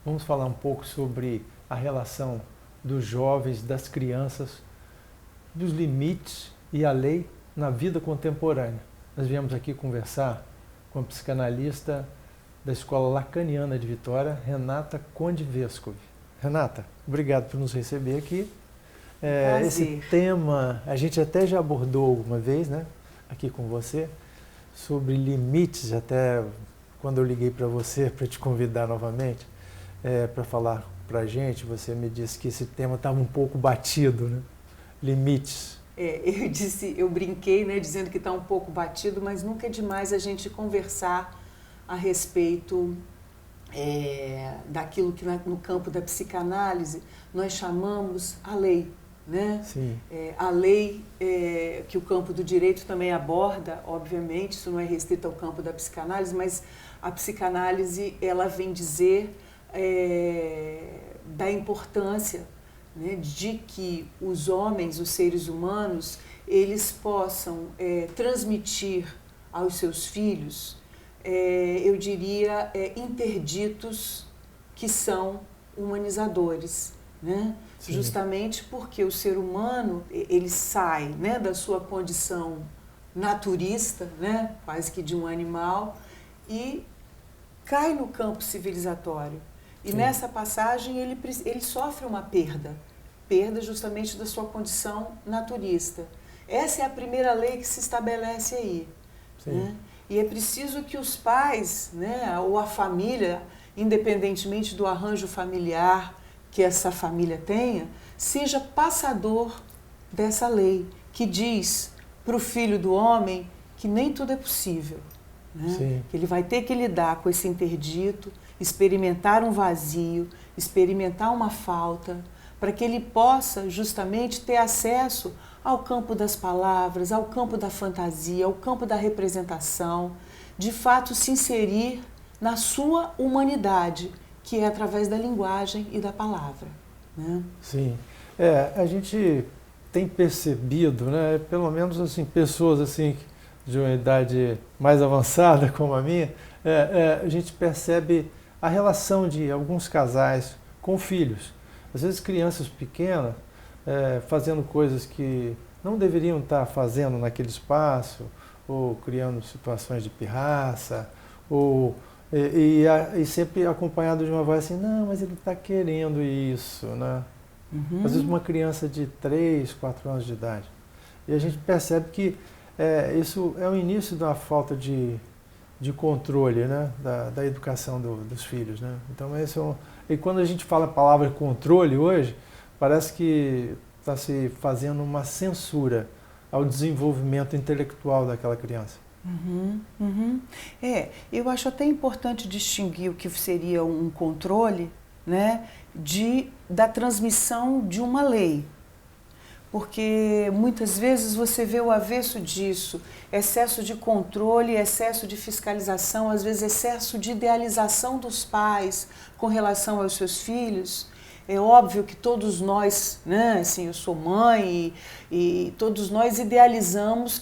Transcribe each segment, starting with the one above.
Vamos falar um pouco sobre a relação dos jovens, das crianças, dos limites e a lei na vida contemporânea. Nós viemos aqui conversar com a psicanalista da Escola Lacaniana de Vitória, Renata Conde-Vescovi. Renata, obrigado por nos receber aqui. Esse tema a gente até já abordou alguma vez, né, aqui com você, sobre limites, até quando eu liguei para você para te convidar novamente. Para falar para a gente, você me disse que esse tema estava um pouco batido, né? Limites. Eu brinquei, né, dizendo que está um pouco batido, mas nunca é demais a gente conversar a respeito daquilo que no campo da psicanálise nós chamamos a lei, né? Sim. A lei que o campo do direito também aborda, obviamente, isso não é restrito ao campo da psicanálise, mas a psicanálise ela vem dizer da importância, né, de que os homens, os seres humanos, eles possam transmitir aos seus filhos, eu diria, interditos que são humanizadores, né? Justamente porque o ser humano, ele sai, né, da sua condição naturista, né, quase que de um animal, e cai no campo civilizatório. E nessa passagem ele sofre uma perda justamente da sua condição naturista. Essa é a primeira lei que se estabelece aí. Né? E é preciso que os pais, né, ou a família, independentemente do arranjo familiar que essa família tenha, seja passador dessa lei, que diz para o filho do homem que nem tudo é possível. Né? Que ele vai ter que lidar com esse interdito, experimentar um vazio, experimentar uma falta, para que ele possa justamente ter acesso ao campo das palavras, ao campo da fantasia, ao campo da representação, de fato se inserir na sua humanidade, que é através da linguagem e da palavra. Né? Sim. A gente tem percebido, né, pelo menos assim, pessoas assim, de uma idade mais avançada como a minha, a gente percebe a relação de alguns casais com filhos. Às vezes crianças pequenas fazendo coisas que não deveriam estar fazendo naquele espaço, ou criando situações de pirraça, e sempre acompanhado de uma voz assim, não, mas ele está querendo isso, né? Uhum. Às vezes uma criança de 3, 4 anos de idade. E a gente percebe que isso é o início de uma falta de controle, né, da educação dos filhos, né? Então e quando a gente fala a palavra controle hoje, parece que está se fazendo uma censura ao desenvolvimento intelectual daquela criança. Uhum, uhum. Eu acho até importante distinguir o que seria um controle, né, da transmissão de uma lei. Porque muitas vezes você vê o avesso disso, excesso de controle, excesso de fiscalização, às vezes excesso de idealização dos pais com relação aos seus filhos. É óbvio que todos nós, né, assim, eu sou mãe e todos nós idealizamos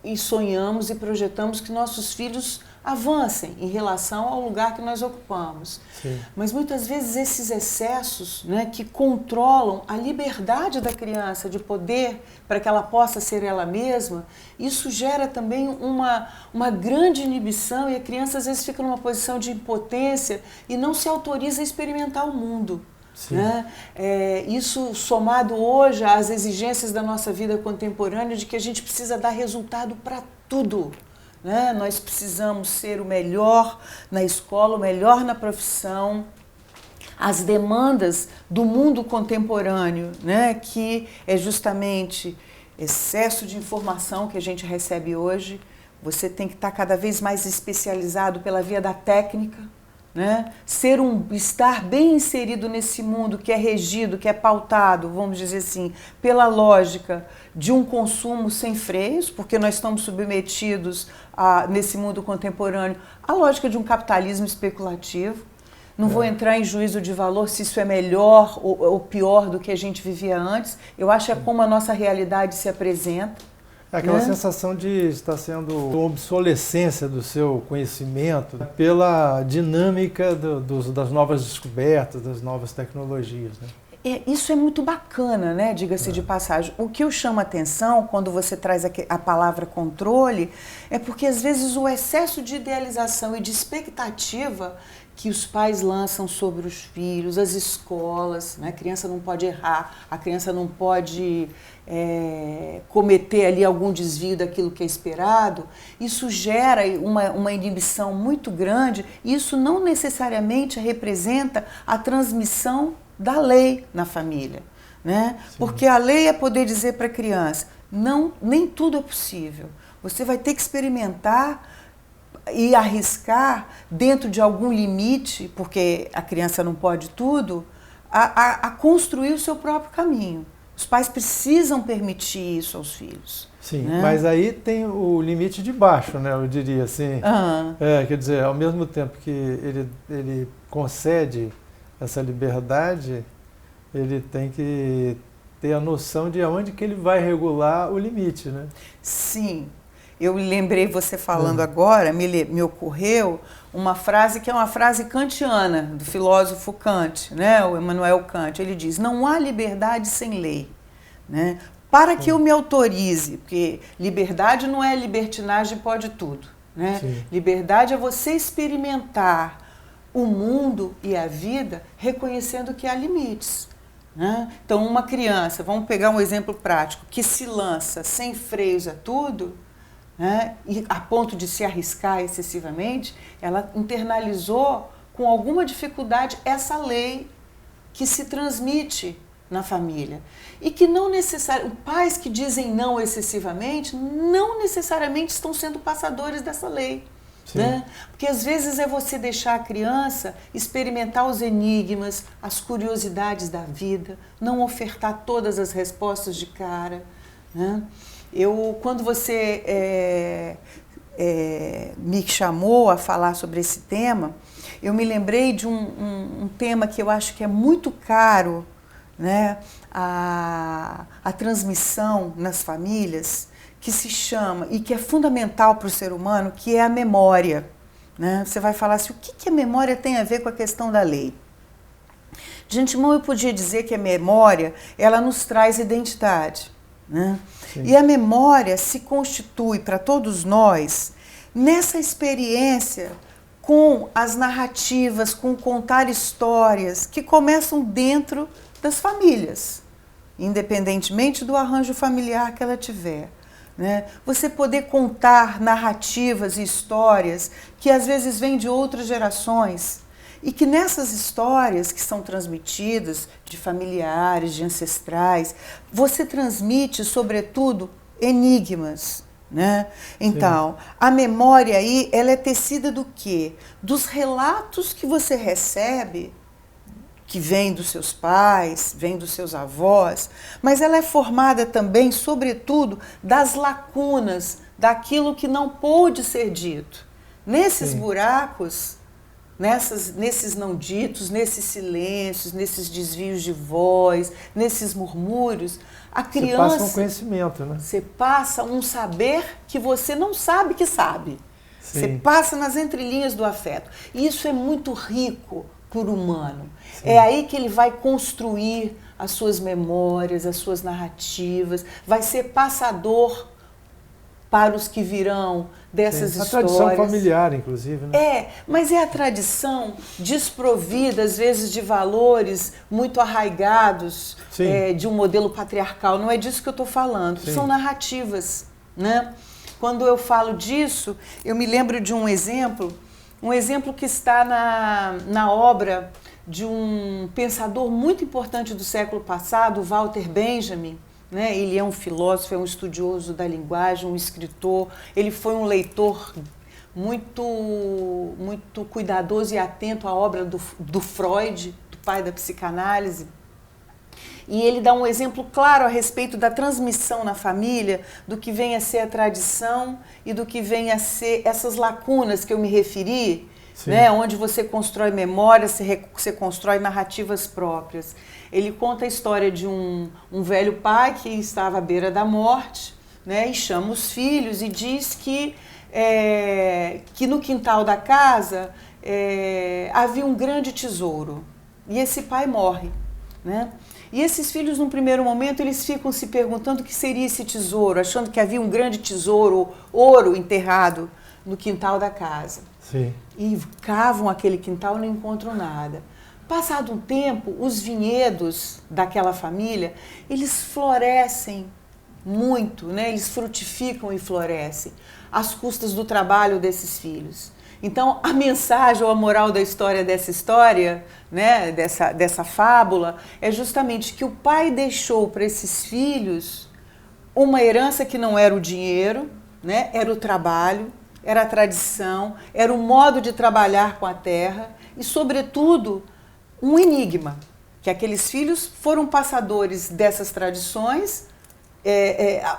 e sonhamos e projetamos que nossos filhos avancem em relação ao lugar que nós ocupamos. Sim. Mas muitas vezes esses excessos, né, que controlam a liberdade da criança de poder para que ela possa ser ela mesma, isso gera também uma grande inibição e a criança às vezes fica numa posição de impotência e não se autoriza a experimentar o mundo. Né? Isso somado hoje às exigências da nossa vida contemporânea de que a gente precisa dar resultado para tudo. Né? Nós precisamos ser o melhor na escola, o melhor na profissão. As demandas do mundo contemporâneo, né? Que é justamente excesso de informação que a gente recebe hoje. Você tem que estar cada vez mais especializado pela via da técnica, né? Estar bem inserido nesse mundo que é regido, que é pautado, vamos dizer assim, pela lógica de um consumo sem freios, porque nós estamos submetidos nesse mundo contemporâneo à lógica de um capitalismo especulativo. Não vou entrar em juízo de valor se isso é melhor ou pior do que a gente vivia antes. Eu acho que é como a nossa realidade se apresenta. É aquela sensação de estar sendo uma obsolescência do seu conhecimento pela dinâmica das novas descobertas, das novas tecnologias, né? Isso é muito bacana, né? Diga-se de passagem. O que eu chamo a atenção quando você traz a palavra controle é porque às vezes o excesso de idealização e de expectativa que os pais lançam sobre os filhos, as escolas, né? A criança não pode errar, a criança não pode cometer ali algum desvio daquilo que é esperado, isso gera uma inibição muito grande e isso não necessariamente representa a transmissão da lei na família, né? Porque a lei é poder dizer para a criança, não, nem tudo é possível, você vai ter que experimentar e arriscar dentro de algum limite, porque a criança não pode tudo, a construir o seu próprio caminho. Os pais precisam permitir isso aos filhos. Sim, né? Mas aí tem o limite de baixo, né? Eu diria assim. Quer dizer, ao mesmo tempo que ele concede essa liberdade, ele tem que ter a noção de aonde que ele vai regular o limite, né? Sim. Eu lembrei você falando agora, me ocorreu uma frase que é uma frase kantiana, do filósofo Kant, né? O Immanuel Kant. Ele diz, não há liberdade sem lei, né? Para que eu me autorize, porque liberdade não é libertinagem, pode tudo, né? Sim. Liberdade é você experimentar o mundo e a vida reconhecendo que há limites, né? Então, uma criança, vamos pegar um exemplo prático, que se lança sem freios a tudo, né, e a ponto de se arriscar excessivamente, ela internalizou com alguma dificuldade essa lei que se transmite na família. E que não necessariamente, pais que dizem não excessivamente, não necessariamente estão sendo passadores dessa lei. Né? Porque às vezes é você deixar a criança experimentar os enigmas, as curiosidades da vida, não ofertar todas as respostas de cara, né? Quando você me chamou a falar sobre esse tema, eu me lembrei de um tema que eu acho que é muito caro, né, a transmissão nas famílias, que se chama, e que é fundamental para o ser humano, que é a memória. Né? Você vai falar assim, o que a memória tem a ver com a questão da lei? De antemão eu podia dizer que a memória, ela nos traz identidade. Né? E a memória se constitui para todos nós nessa experiência com as narrativas, com contar histórias que começam dentro das famílias, independentemente do arranjo familiar que ela tiver. Né? Você poder contar narrativas e histórias que às vezes vêm de outras gerações e que nessas histórias que são transmitidas de familiares, de ancestrais, você transmite, sobretudo, enigmas. Né? Então, a memória aí, ela é tecida do quê? Dos relatos que você recebe, que vêm dos seus pais, vêm dos seus avós, mas ela é formada também, sobretudo, das lacunas, daquilo que não pôde ser dito. Nesses buracos, nesses não ditos, nesses silêncios, nesses desvios de voz, nesses murmúrios, a criança... Você passa um conhecimento, né? Você passa um saber que você não sabe que sabe. Você passa nas entrelinhas do afeto. E isso é muito rico por humano. É aí que ele vai construir as suas memórias, as suas narrativas, vai ser passador para os que virão dessas histórias. A tradição familiar, inclusive, né? Mas é a tradição desprovida, às vezes, de valores muito arraigados de um modelo patriarcal. Não é disso que eu estou falando. São narrativas, né? Quando eu falo disso, eu me lembro de um exemplo que está na obra de um pensador muito importante do século passado, Walter Benjamin. Né? Ele é um filósofo, é um estudioso da linguagem, um escritor, ele foi um leitor muito cuidadoso e atento à obra do Freud, do pai da psicanálise. E ele dá um exemplo claro a respeito da transmissão na família, do que vem a ser a tradição e do que vem a ser essas lacunas que eu me referi, né, onde você constrói memórias, você constrói narrativas próprias. Ele conta a história de um velho pai que estava à beira da morte, né, e chama os filhos e diz que no quintal da casa havia um grande tesouro. E esse pai morre, né? E esses filhos, num primeiro momento, eles ficam se perguntando o que seria esse tesouro, achando que havia um grande tesouro, ouro enterrado no quintal da casa. Sim. E cavam aquele quintal e não encontram nada. Passado um tempo, os vinhedos daquela família, eles florescem muito, né? Eles frutificam e florescem, às custas do trabalho desses filhos. Então, a mensagem ou a moral da história dessa história, né, dessa fábula, é justamente que o pai deixou para esses filhos uma herança que não era o dinheiro, né, era o trabalho, era a tradição, era o modo de trabalhar com a terra e, sobretudo, um enigma, que aqueles filhos foram passadores dessas tradições,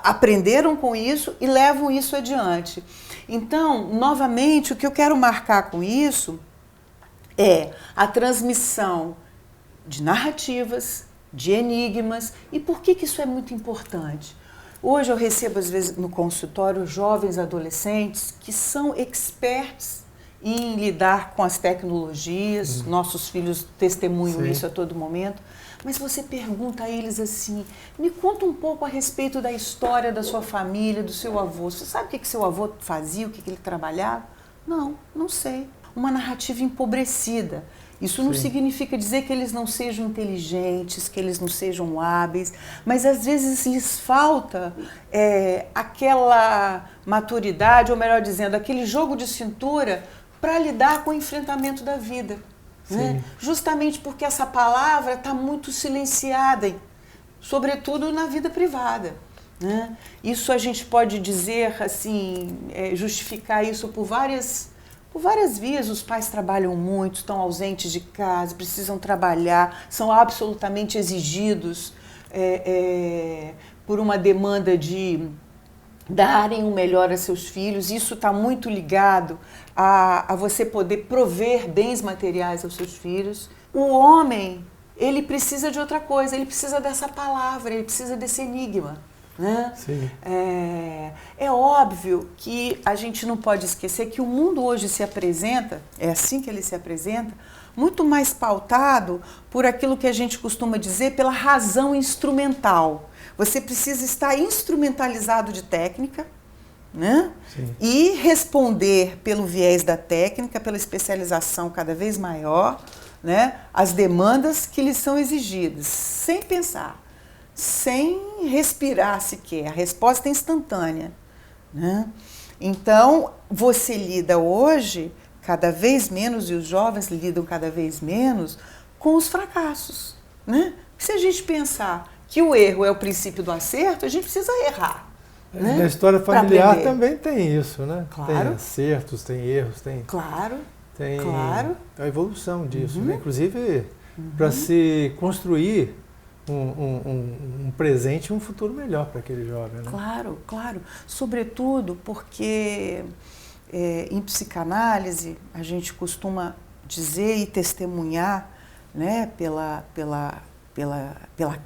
aprenderam com isso e levam isso adiante. Então, novamente, o que eu quero marcar com isso é a transmissão de narrativas, de enigmas. E por que isso é muito importante? Hoje eu recebo, às vezes, no consultório, jovens adolescentes que são experts em lidar com as tecnologias. Nossos filhos testemunham isso a todo momento. Mas você pergunta a eles assim, me conta um pouco a respeito da história da sua família, do seu avô. Você sabe o que seu avô fazia, o que ele trabalhava? Não, não sei. Uma narrativa empobrecida. Isso não significa dizer que eles não sejam inteligentes, que eles não sejam hábeis, mas às vezes lhes falta aquela maturidade, ou melhor dizendo, aquele jogo de cintura para lidar com o enfrentamento da vida. Né? Justamente porque essa palavra está muito silenciada, sobretudo na vida privada. Né? Isso a gente pode dizer, assim, justificar isso por várias vias. Os pais trabalham muito, estão ausentes de casa, precisam trabalhar, são absolutamente exigidos por uma demanda de darem o melhor a seus filhos. Isso está muito ligado a você poder prover bens materiais aos seus filhos. O homem, ele precisa de outra coisa, ele precisa dessa palavra, ele precisa desse enigma. Né? Sim. É óbvio que a gente não pode esquecer que o mundo hoje se apresenta, é assim que ele se apresenta, muito mais pautado por aquilo que a gente costuma dizer pela razão instrumental. Você precisa estar instrumentalizado de técnica, né? E responder pelo viés da técnica, pela especialização cada vez maior, né? As demandas que lhes são exigidas, sem pensar, sem respirar sequer. A resposta é instantânea. Né? Então, você lida hoje cada vez menos, e os jovens lidam cada vez menos, com os fracassos. Né? Se a gente pensar que o erro é o princípio do acerto, a gente precisa errar. Né? Na história familiar também tem isso, né? Claro. Tem acertos, tem erros, tem a evolução disso. Né? Inclusive, para se construir um presente e um futuro melhor para aquele jovem. Né? Claro. Sobretudo porque em psicanálise a gente costuma dizer e testemunhar, né, pela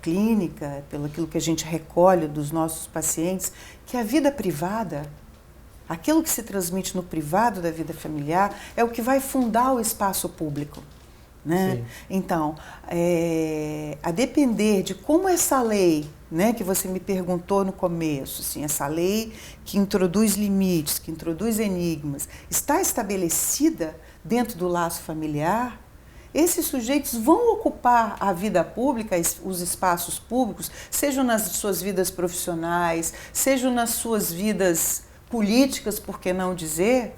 clínica, pelo aquilo que a gente recolhe dos nossos pacientes, que a vida privada, aquilo que se transmite no privado da vida familiar, é o que vai fundar o espaço público. Né? Então, a depender de como essa lei, né, que você me perguntou no começo, assim, essa lei que introduz limites, que introduz enigmas, está estabelecida dentro do laço familiar, esses sujeitos vão ocupar a vida pública, os espaços públicos, sejam nas suas vidas profissionais, sejam nas suas vidas políticas, por que não dizer,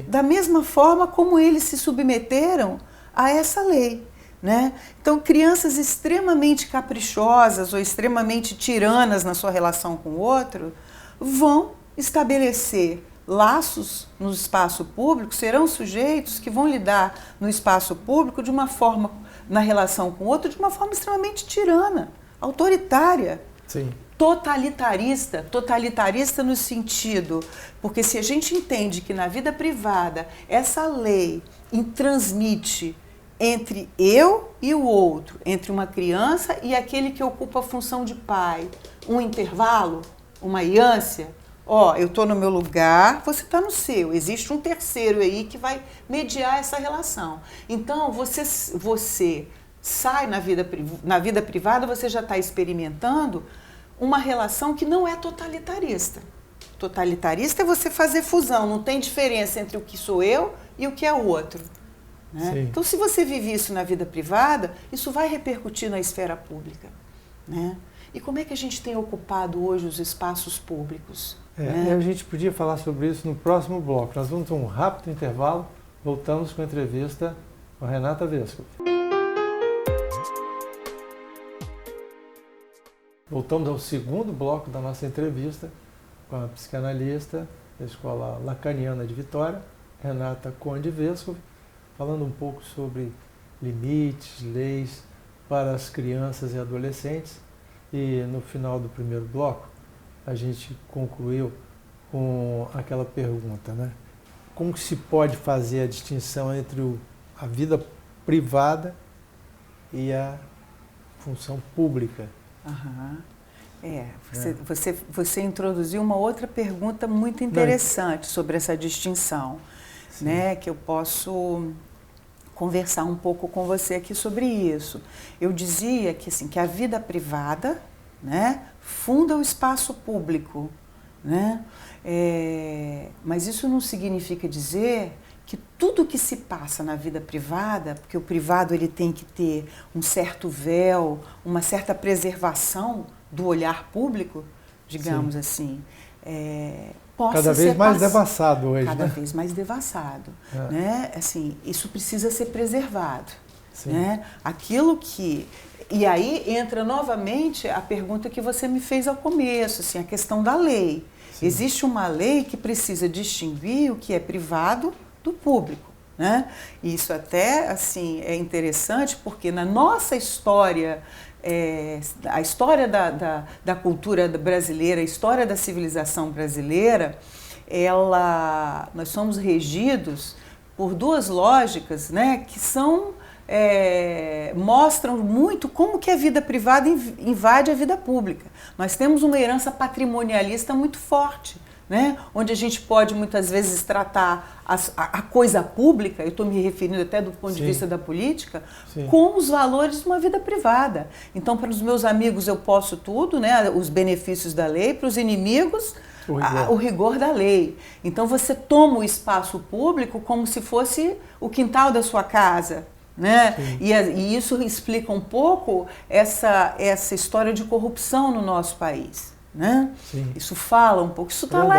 da mesma forma como eles se submeteram a essa lei. Né? Então, crianças extremamente caprichosas ou extremamente tiranas na sua relação com o outro vão estabelecer laços no espaço público, serão sujeitos que vão lidar no espaço público de uma forma, na relação com o outro, de uma forma extremamente tirana, autoritária. Sim. Totalitarista no sentido, porque se a gente entende que na vida privada essa lei transmite entre eu e o outro, entre uma criança e aquele que ocupa a função de pai, um intervalo, uma iância, eu estou no meu lugar, você está no seu, existe um terceiro aí que vai mediar essa relação. Então, você sai na vida privada, você já está experimentando uma relação que não é totalitarista. Totalitarista é você fazer fusão, não tem diferença entre o que sou eu e o que é o outro. Né? Então, se você vive isso na vida privada, isso vai repercutir na esfera pública. Né? E como é que a gente tem ocupado hoje os espaços públicos? Né? A gente podia falar sobre isso no próximo bloco. Nós vamos ter um rápido intervalo, voltamos com a entrevista com a Renata Vescovi. Voltamos ao segundo bloco da nossa entrevista com a psicanalista da Escola Lacaniana de Vitória, Renata Conde Vescovi, falando um pouco sobre limites, leis para as crianças e adolescentes. E no final do primeiro bloco, a gente concluiu com aquela pergunta, né? Como se pode fazer a distinção entre a vida privada e a função pública? Você introduziu uma outra pergunta muito interessante sobre essa distinção, né? Que eu posso conversar um pouco com você aqui sobre isso. Eu dizia que, assim, que a vida privada, né, funda o espaço público, né? Mas isso não significa dizer que tudo que se passa na vida privada, porque o privado ele tem que ter um certo véu, uma certa preservação do olhar público, digamos assim, possa cada vez mais devassado hoje, cada vez mais devassado, né? Assim, isso precisa ser preservado, né? Aquilo que e aí entra novamente a pergunta que você me fez ao começo, assim, a questão da lei. Sim. Existe uma lei que precisa distinguir o que é privado do público, né? E isso até assim é interessante porque na nossa história, a história da cultura brasileira, a história da civilização brasileira, nós somos regidos por duas lógicas, né, que mostram muito como que a vida privada invade a vida pública. Nós temos uma herança patrimonialista muito forte, né? Onde a gente pode muitas vezes tratar a coisa pública, eu estou me referindo até do ponto de vista da política, com os valores de uma vida privada. Então, para os meus amigos eu posso tudo, né? Os benefícios da lei, para os inimigos o rigor da lei. Então você toma o espaço público como se fosse o quintal da sua casa. Né? E isso explica um pouco essa história de corrupção no nosso país. Né? Isso fala um pouco, isso está lá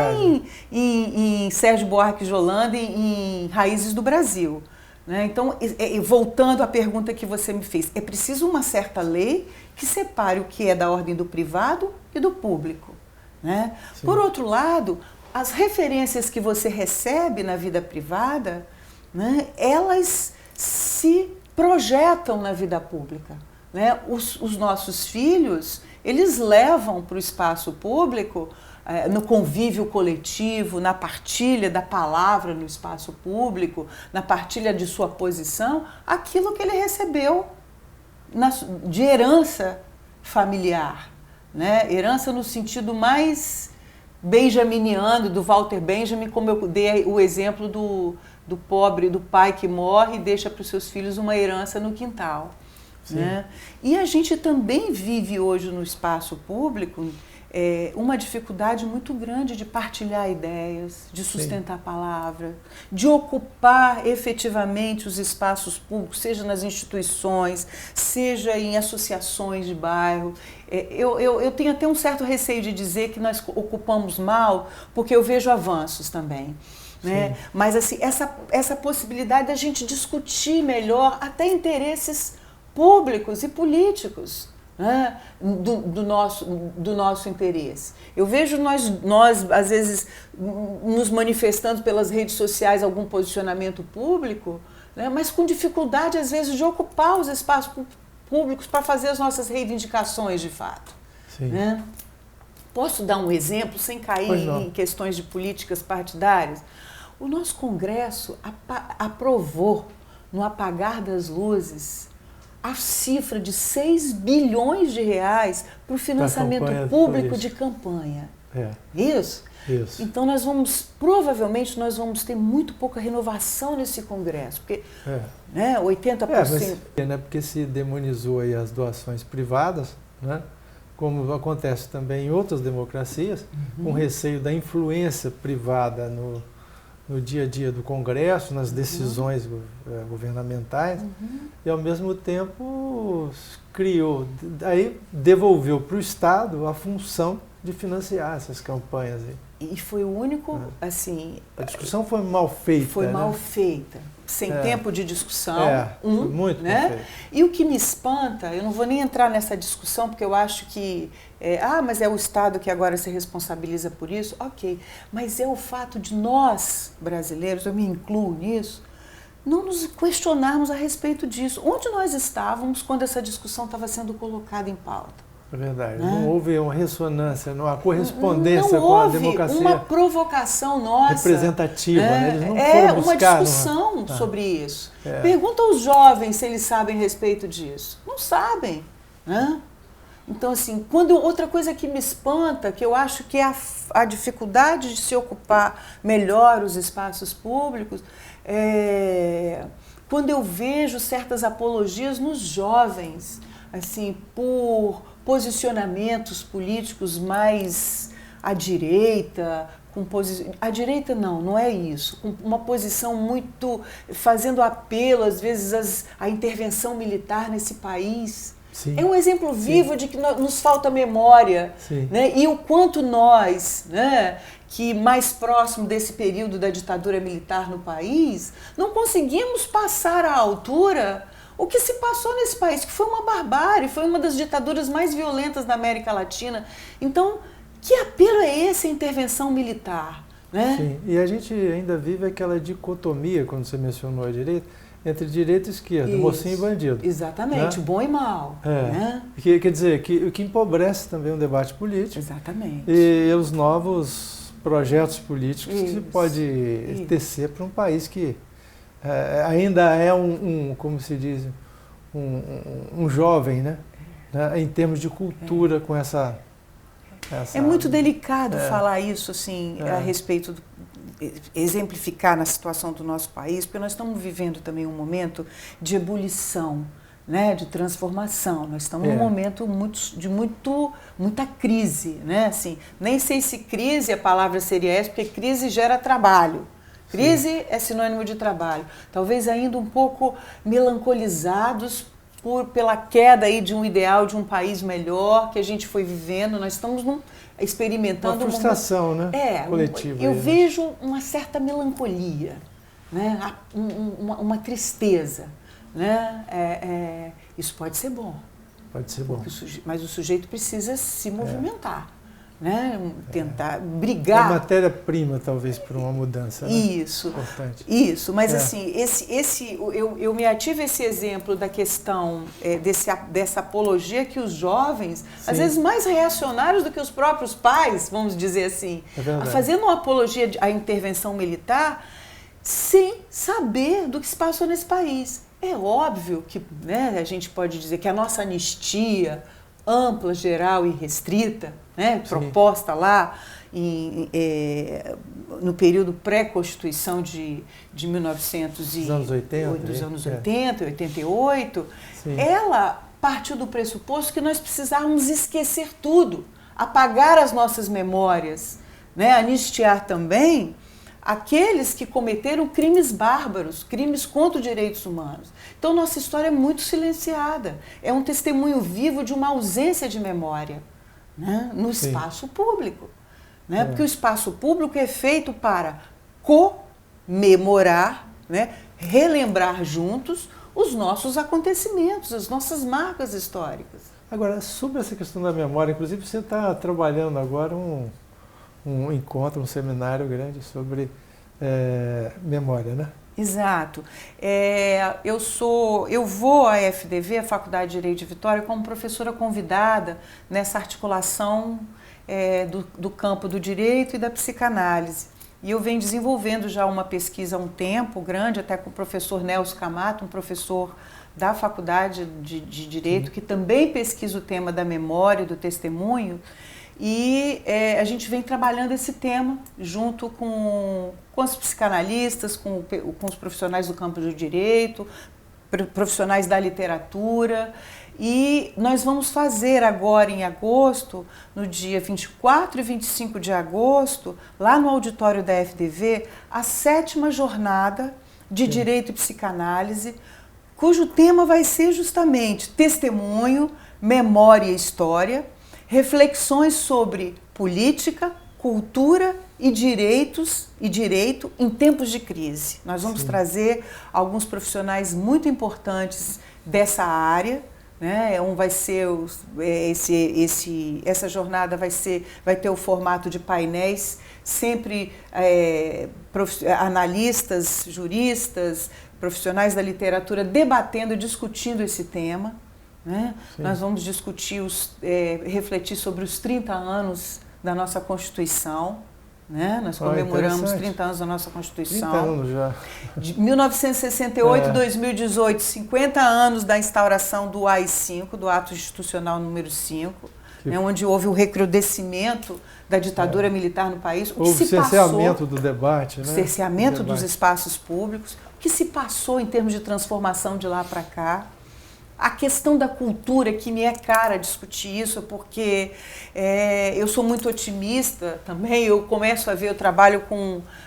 em Sérgio Buarque de Holanda, em Raízes do Brasil. Né? Então, voltando à pergunta que você me fez, é preciso uma certa lei que separe o que é da ordem do privado e do público. Né? Por outro lado, as referências que você recebe na vida privada, né, elas se projetam na vida pública. Né? Os nossos filhos, eles levam para o espaço público, no convívio coletivo, na partilha da palavra no espaço público, na partilha de sua posição, aquilo que ele recebeu de herança familiar. Né? Herança no sentido mais benjaminiano, do Walter Benjamin, como eu dei o exemplo do pobre, do pai que morre e deixa para os seus filhos uma herança no quintal. Né? E a gente também vive hoje no espaço público uma dificuldade muito grande de partilhar ideias, de sustentar a palavra, de ocupar efetivamente os espaços públicos, seja nas instituições, seja em associações de bairro. Eu tenho até um certo receio de dizer que nós ocupamos mal, porque eu vejo avanços também. Né? Mas assim, essa possibilidade da gente discutir melhor até interesses públicos e políticos, né, do nosso interesse. Eu vejo nós, às vezes, nos manifestando pelas redes sociais algum posicionamento público, né, mas com dificuldade, às vezes, de ocupar os espaços públicos para fazer as nossas reivindicações de fato. Sim. Né? Posso dar um exemplo, sem cair em questões de políticas partidárias? O nosso Congresso aprovou, no apagar das luzes, a cifra de 6 bilhões de reais para o financiamento público de campanha. Isso? Isso. Então provavelmente nós vamos ter muito pouca renovação nesse Congresso, porque né, 80%... Porque se demonizou aí as doações privadas, né? Como acontece também em outras democracias, com receio da influência privada no dia a dia do Congresso, nas decisões governamentais, e ao mesmo tempo devolveu para o Estado a função de financiar essas campanhas aí. E foi o único, assim... A discussão foi mal feita. Foi mal né? feita. Sem tempo de discussão. Foi muito né? mal feito. E o que me espanta, eu não vou nem entrar nessa discussão, porque eu acho que... mas é o Estado que agora se responsabiliza por isso. Ok. Mas é o fato de nós, brasileiros, eu me incluo nisso, não nos questionarmos a respeito disso. Onde nós estávamos quando essa discussão estava sendo colocada em pauta? É verdade. Não houve uma ressonância, uma correspondência com a democracia. Uma provocação nossa. Representativa, né? Eles não foram buscar uma discussão sobre isso. Pergunta aos jovens se eles sabem a respeito disso. Não sabem. Né? Então, assim, outra coisa que me espanta, que eu acho que é a dificuldade de se ocupar melhor os espaços públicos, quando eu vejo certas apologias nos jovens, assim, por posicionamentos políticos mais à direita, à direita não é isso, com uma posição muito, fazendo apelo às vezes à intervenção militar nesse país. Sim. É um exemplo vivo de que nos falta memória, né? E o quanto nós, né, que mais próximo desse período da ditadura militar no país, não conseguimos passar à altura o que se passou nesse país, que foi uma barbárie, foi uma das ditaduras mais violentas da América Latina. Então, que apelo é esse à intervenção militar? Né? Sim, e a gente ainda vive aquela dicotomia, quando você mencionou a direita, entre direita e esquerda, mocinho e bandido. Exatamente, né? Bom e mal. Né? Quer dizer, o que empobrece também o debate político. Exatamente. E os novos projetos políticos que se pode tecer para um país que ainda é como se diz, um jovem, né? Em termos de cultura com essa... É muito delicado falar isso assim, a respeito exemplificar na situação do nosso país, porque nós estamos vivendo também um momento de ebulição, né, de transformação. Nós estamos num momento de muita crise, né? Assim, nem sei se crise a palavra seria essa, porque crise gera trabalho. Crise é sinônimo de trabalho. Talvez ainda um pouco melancolizados pela queda aí de um ideal de um país melhor que a gente foi vivendo. Nós estamos experimentando uma frustração, né? Coletiva. Eu vejo uma certa melancolia, né? Uma tristeza, né? Isso pode ser bom. Pode ser bom. Mas o sujeito precisa se movimentar. Né? Tentar brigar. É matéria-prima, talvez, para uma mudança. Né? Isso. Importante. Isso, mas assim, eu me ative esse exemplo da questão dessa apologia que os jovens, às vezes mais reacionários do que os próprios pais, vamos dizer assim, fazendo uma apologia à intervenção militar sem saber do que se passou nesse país. É óbvio que, né, a gente pode dizer que a nossa anistia ampla, geral e restrita, né, proposta lá no período pré-constituição de 1980, dos anos 80 e 88, ela partiu do pressuposto que nós precisávamos esquecer tudo, apagar as nossas memórias, né, anistiar também aqueles que cometeram crimes bárbaros, crimes contra os direitos humanos. Então, nossa história é muito silenciada. É um testemunho vivo de uma ausência de memória, né, no espaço público. Né? Porque o espaço público é feito para comemorar, né, relembrar juntos os nossos acontecimentos, as nossas marcas históricas. Agora, sobre essa questão da memória, inclusive você está trabalhando agora um encontro, um seminário grande sobre memória, né? Exato. Eu vou à FDV, a Faculdade de Direito de Vitória, como professora convidada nessa articulação do campo do direito e da psicanálise. E eu venho desenvolvendo já uma pesquisa há um tempo grande, até com o professor Nelson Camato, um professor da Faculdade de Direito, que também pesquisa o tema da memória e do testemunho. E a gente vem trabalhando esse tema junto com os psicanalistas, com os profissionais do campo do direito, profissionais da literatura. E nós vamos fazer agora em agosto, no dia 24 e 25 de agosto, lá no auditório da FDV, a 7ª jornada de Direito e Psicanálise, cujo tema vai ser justamente testemunho, memória e história, reflexões sobre política, cultura e direito em tempos de crise. Nós vamos trazer alguns profissionais muito importantes dessa área, né? Vai ser essa jornada vai ter o formato de painéis, sempre analistas, juristas, profissionais da literatura debatendo e discutindo esse tema. Né? Nós vamos discutir, refletir sobre os 30 anos da nossa Constituição. Né? Nós comemoramos 30 anos da nossa Constituição. 30 anos já. De 1968 a 2018, 50 anos da instauração do AI-5, do Ato Institucional número 5, né? Onde houve o recrudescimento da ditadura militar no país. Houve o cerceamento do debate. Né? O cerceamento dos espaços públicos. O que se passou em termos de transformação de lá para cá. A questão da cultura, que me é cara discutir isso, porque eu sou muito otimista também, eu começo a ver,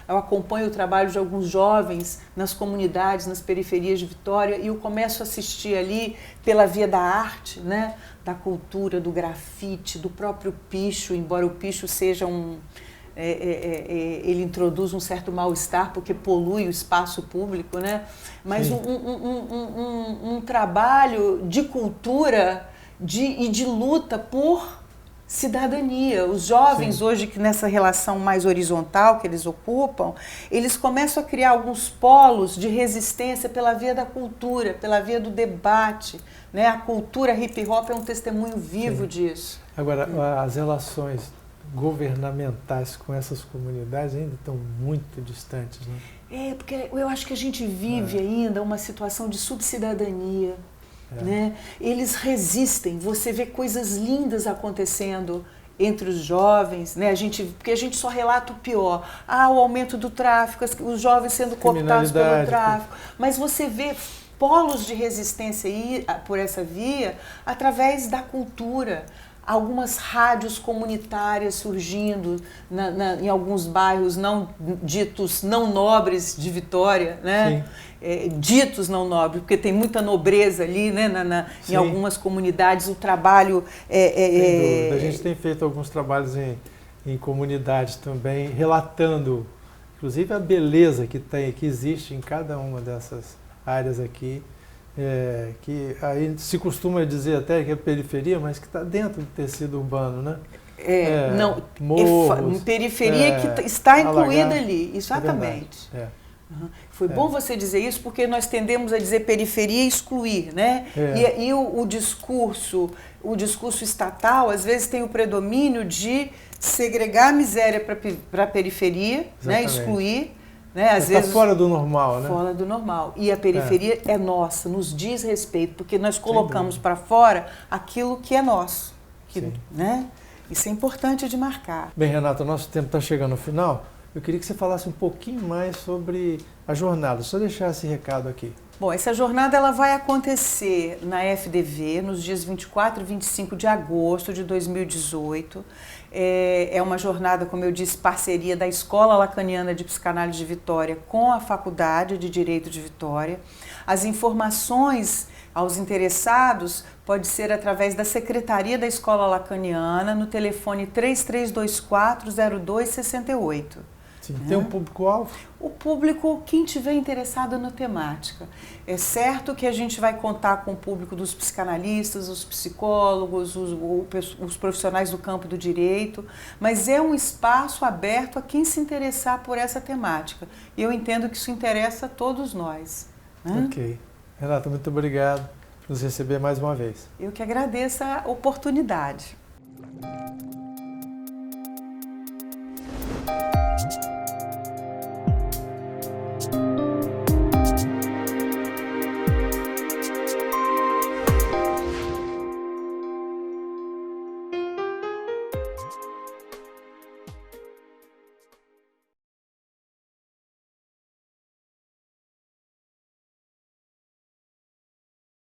eu acompanho o trabalho de alguns jovens nas comunidades, nas periferias de Vitória, e eu começo a assistir ali, pela via da arte, né, da cultura, do grafite, do próprio picho, embora o picho seja ele introduz um certo mal-estar porque polui o espaço público, né? Mas um trabalho de cultura e de luta por cidadania. Os jovens hoje, que nessa relação mais horizontal que eles ocupam, eles começam a criar alguns polos de resistência pela via da cultura, pela via do debate. Né? A cultura hip-hop é um testemunho vivo disso. Agora, as relações governamentais com essas comunidades ainda estão muito distantes, né? Porque eu acho que a gente vive ainda uma situação de subcidadania, né? Eles resistem, você vê coisas lindas acontecendo entre os jovens, né? Porque a gente só relata o pior. O aumento do tráfico, os jovens sendo cooptados pelo tráfico, mas você vê polos de resistência por essa via através da cultura. Algumas rádios comunitárias surgindo em alguns bairros ditos não nobres de Vitória, né? Ditos não nobres, porque tem muita nobreza ali, né? Em algumas comunidades o trabalho Sem dúvida. A gente tem feito alguns trabalhos em comunidades também, relatando, inclusive, a beleza que existe em cada uma dessas áreas aqui. Que aí se costuma dizer até que é periferia, mas que está dentro do tecido urbano, né? Morros, periferia que está incluída ali, exatamente. Foi bom você dizer isso, porque nós tendemos a dizer periferia e excluir, né? E o discurso estatal, às vezes, tem o predomínio de segregar a miséria para a periferia, né? Excluir. Né? Às vezes está fora do normal, né? Fora do normal. E a periferia é nossa, nos diz respeito, porque nós colocamos para fora aquilo que é nosso. Né? Isso é importante de marcar. Bem, Renata, o nosso tempo está chegando ao final. Eu queria que você falasse um pouquinho mais sobre a jornada. Só deixar esse recado aqui. Bom, essa jornada ela vai acontecer na FDV nos dias 24 e 25 de agosto de 2018. É uma jornada, como eu disse, parceria da Escola Lacaniana de Psicanálise de Vitória com a Faculdade de Direito de Vitória. As informações aos interessados pode ser através da Secretaria da Escola Lacaniana no telefone 3324-0268. Sim. Né? Tem um público-alvo? O público, quem tiver interessado na temática. É certo que a gente vai contar com o público dos psicanalistas, os psicólogos, os profissionais do campo do direito, mas é um espaço aberto a quem se interessar por essa temática. E eu entendo que isso interessa a todos nós. Né? Ok. Renata, muito obrigado por nos receber mais uma vez. Eu que agradeço a oportunidade.